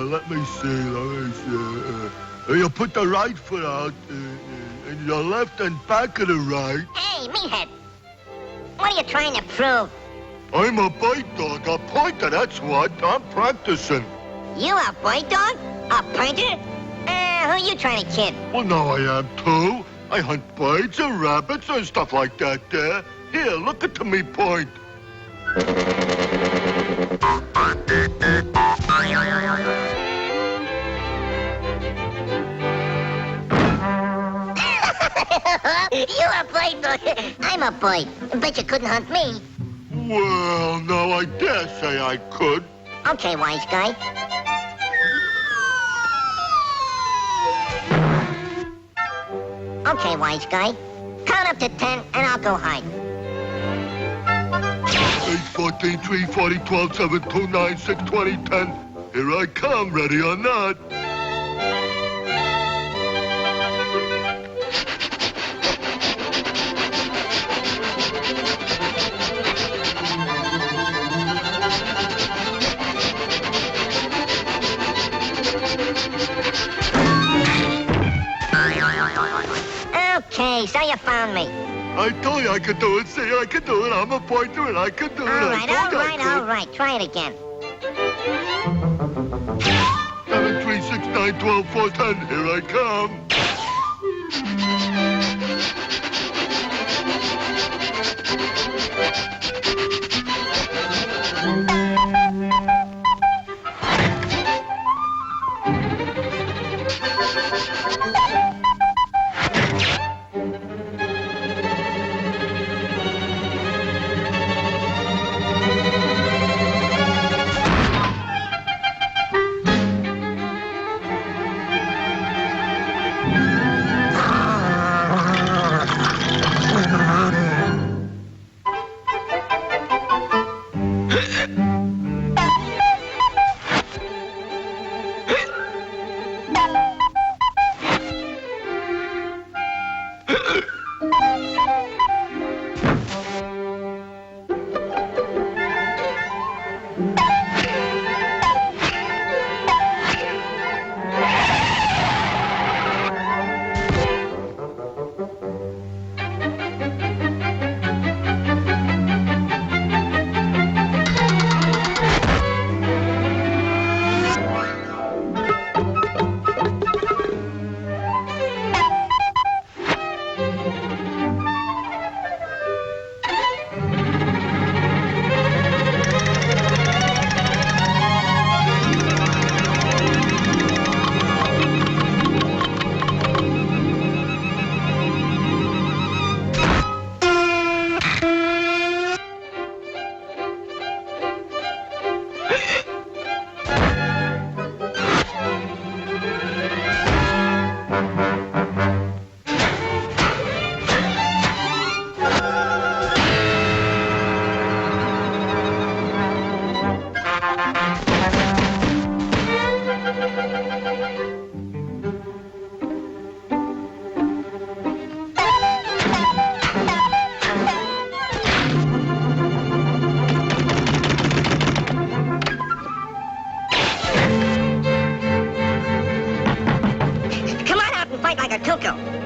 Let me see. You put the right foot out, and your left and back of the right. Hey, meathead. What are you trying to prove? I'm a bite dog, a pointer, that's what. I'm practicing. You a bite dog? A pointer? Who are you trying to kid? Well, now I am, too. I hunt birds and rabbits and stuff like that there. Here, look at me point. You a bite dog. I'm a bite. Bet you couldn't hunt me. Well, no, I dare say I could. Okay, wise guy. Okay, wise guy. Count up to 10, and I'll go hide. 8, 14, 3, 40, 12, 7, 2, 9, 6, 20, 10. Here I come, ready or not. Okay, so you found me. I told you I could do it. See, I could do it. I'm a pointer and I could do it. All right. Try it again. 7, 3, 6, 9, 12, 4, 10. Here I come. Come on out and fight like a cuckoo.